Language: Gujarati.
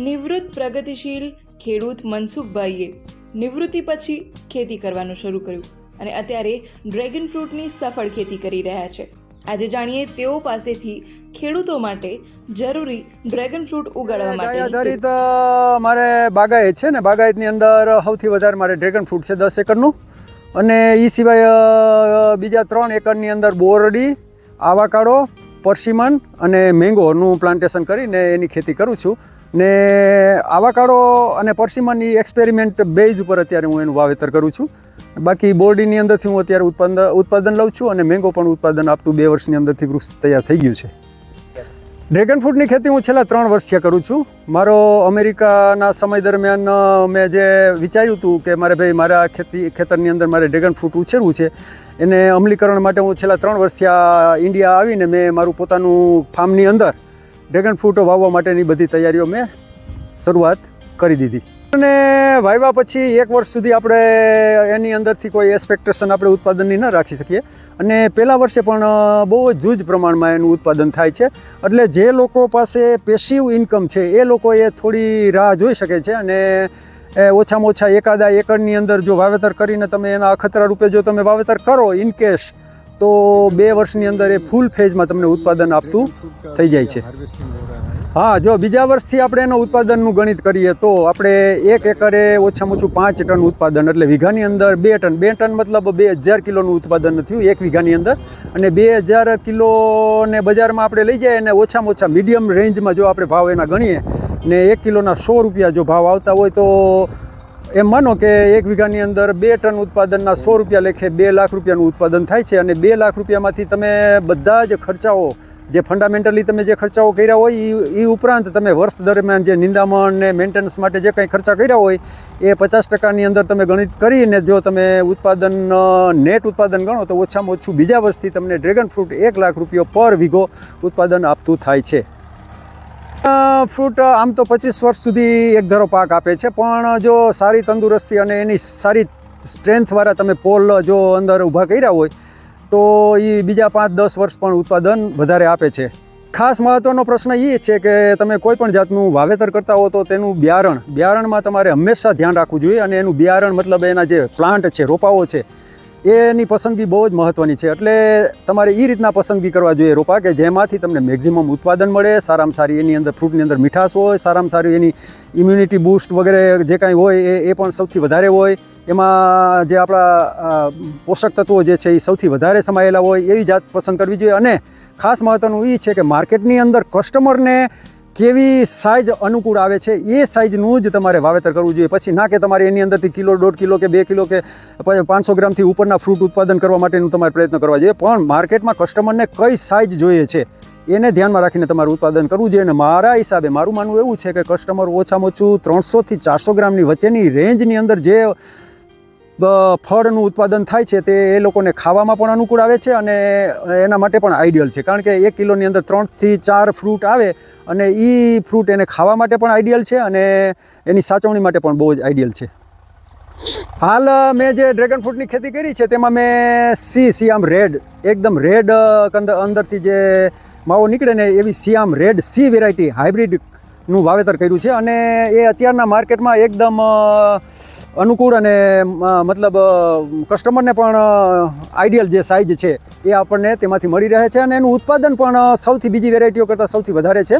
નિવૃત્ત પ્રગતિશીલ ખેડૂત મનસુખભાઈએ નિવૃત્તિ પછી ખેતી કરવાનું શરૂ કર્યું અને અત્યારે ડ્રેગન ફ્રૂટની સફળ ખેતી કરી રહ્યા છે. આજે જાણીએ તેઓ પાસેથી ખેડૂતો માટે જરૂરી ડ્રેગન ફ્રૂટ ઉગાડવા માટે. આધારિત મારે બાગાયત છે ને, બાગાયતની અંદર સૌથી વધારે મારે ડ્રેગન ફ્રૂટ છે 10 એકરનું, અને એ સિવાય બીજા 3 એકરની અંદર બોરડી, આવાકાડો, પરસિમન અને મેંગોનું પ્લાન્ટેશન કરીને એની ખેતી કરું છું. ને આવાકાડો અને પરસિમન એ એક્સપેરિમેન્ટ બેઝ ઉપર અત્યારે હું એનું વાવેતર કરું છું. બાકી બોરડીની અંદરથી હું અત્યારે ઉત્પાદન લઉં છું, અને મેંગો પણ ઉત્પાદન આપતું 2 વર્ષની અંદરથી વૃક્ષ તૈયાર થઈ ગયું છે. ડ્રેગન ફ્રૂટની ખેતી હું છેલ્લા 3 વર્ષથી કરું છું. મારો અમેરિકાના સમય દરમિયાન મેં જે વિચાર્યું હતું કે મારા ખેતરની અંદર મારે ડ્રેગન ફ્રૂટ ઉછેરવું છે, એને અમલીકરણ માટે હું છેલ્લા 3 વર્ષથી ઇન્ડિયા આવીને મેં મારું પોતાનું ફાર્મની અંદર ડ્રેગન ફ્રૂટો વાવવા માટેની બધી તૈયારીઓ મેં શરૂઆત કરી દીધી. અને વાવ્યા પછી 1 વર્ષ સુધી આપણે એની અંદરથી કોઈ એક્સપેક્ટેશન આપણે ઉત્પાદનની ન રાખી શકીએ, અને પહેલા વર્ષે પણ બહુ જ જૂજ પ્રમાણમાં એનું ઉત્પાદન થાય છે. એટલે જે લોકો પાસે પેસિવ ઇન્કમ છે એ લોકોએ થોડી રાહ જોઈ શકે છે, અને ઓછામાં ઓછા 1 એકરની અંદર જો વાવેતર કરીને તમે એના અખતરા રૂપે જો તમે વાવેતર કરો ઇનકેસ, તો 2 વર્ષની અંદર એ ફૂલ ફેઝમાં તમને ઉત્પાદન આપતું થઈ જાય છે. હા, જો બીજા વર્ષથી આપણે એનું ઉત્પાદનનું ગણિત કરીએ તો આપણે 1 એકરે ઓછામાં ઓછું 5 ટન ઉત્પાદન, એટલે વીઘાની અંદર 2 ટન મતલબ 2000 કિલોનું ઉત્પાદન થયું 1 વીઘાની અંદર. અને 2000 કિલોને બજારમાં આપણે લઈ જાય, અને ઓછામાં ઓછા મીડિયમ રેન્જમાં જો આપણે ભાવ એના ગણીએ ને 1 કિલોના 100 રૂપિયા જો ભાવ આવતા હોય, તો એમ માનો કે 1 વીઘાની અંદર 2 ટન ઉત્પાદનના 100 રૂપિયા લેખે 2 લાખ રૂપિયાનું ઉત્પાદન થાય છે. અને 2 લાખ રૂપિયામાંથી તમે બધા જ ખર્ચાઓ જે ફંડામેન્ટલી તમે જે ખર્ચાઓ કર્યા હોય એ ઉપરાંત તમે વર્ષ દરમિયાન જે નિંદામણ ને મેન્ટેનન્સ માટે જે કંઈ ખર્ચા કર્યા હોય એ 50% અંદર તમે ગણિત કરીને જો તમે ઉત્પાદન નેટ ઉત્પાદન ગણો તો ઓછામાં ઓછું બીજા વર્ષથી તમને ડ્રેગન ફ્રૂટ 1 લાખ રૂપિયા પર વીઘો ઉત્પાદન આપતું થાય છે. ફ્રૂટ આમ તો 25 વર્ષ સુધી એક ધારો પાક આપે છે, પણ જો સારી તંદુરસ્તી અને એની સારી સ્ટ્રેન્થવાળા તમે પોલ જો અંદર ઊભા કર્યા હોય તો એ બીજા 5-10 વર્ષ પણ ઉત્પાદન વધારે આપે છે. ખાસ મહત્ત્વનો પ્રશ્ન એ છે કે તમે કોઈ પણ જાતનું વાવેતર કરતા હો તો તેનું બિયારણમાં તમારે હંમેશા ધ્યાન રાખવું જોઈએ. અને એનું બિયારણ મતલબ એના જે પ્લાન્ટ છે, રોપાઓ છે, એની પસંદગી બહુ જ મહત્ત્વની છે. એટલે તમારે એ રીતના પસંદગી કરવા જોઈએ રોપા કે જેમાંથી તમને મેક્ઝિમમ ઉત્પાદન મળે, સારામાં સારી એની અંદર ફ્રૂટની અંદર મીઠાશ હોય, સારામાં સારી એની ઇમ્યુનિટી બૂસ્ટ વગેરે જે કાંઈ હોય એ પણ સૌથી વધારે હોય, એમાં જે આપણા પોષક તત્વો જે છે એ સૌથી વધારે સમાયેલા હોય એવી જાત પસંદ કરવી જોઈએ. અને ખાસ મહત્ત્વનું એ છે કે માર્કેટની અંદર કસ્ટમરને કેવી સાઇઝ અનુકૂળ આવે છે એ સાઇઝનું જ તમારે વાવેતર કરવું જોઈએ. પછી ના કે તમારે એની અંદરથી કિલો, 1.5 કિલો કે 2 કિલો કે 500 ગ્રામથી ઉપરના ફ્રૂટ ઉત્પાદન કરવા માટેનું તમારે પ્રયત્ન કરવા જોઈએ. પણ માર્કેટમાં કસ્ટમરને કઈ સાઇઝ જોઈએ છે એને ધ્યાનમાં રાખીને તમારું ઉત્પાદન કરવું જોઈએ. અને મારા હિસાબે મારું માનવું એવું છે કે કસ્ટમર ઓછામાં ઓછું 300 થી 400 ગ્રામની વચ્ચેની રેન્જની અંદર જે ફળનું ઉત્પાદન થાય છે તે એ લોકોને ખાવામાં પણ અનુકૂળ આવે છે, અને એના માટે પણ આઈડિયલ છે. કારણ કે 1 કિલોની અંદર 3 થી 4 ફ્રૂટ આવે, અને એ ફ્રૂટ એને ખાવા માટે પણ આઈડિયલ છે, અને એની સાચવણી માટે પણ બહુ જ આઈડિયલ છે. હાલ મેં જે ડ્રેગન ફ્રૂટની ખેતી કરી છે તેમાં મેં સિયામ રેડ, એકદમ રેડ અંદરથી જે માવો નીકળે ને એવી સિયામ રેડ સી વેરાયટી હાઇબ્રિડનું વાવેતર કર્યું છે. અને એ અત્યારના માર્કેટમાં એકદમ અનુકૂળ અને મતલબ કસ્ટમરને પણ આઈડિયલ જે સાઇઝ છે એ આપણને તેમાંથી મળી રહે છે, અને એનું ઉત્પાદન પણ બીજી વેરાયટીઓ કરતાં સૌથી વધારે છે.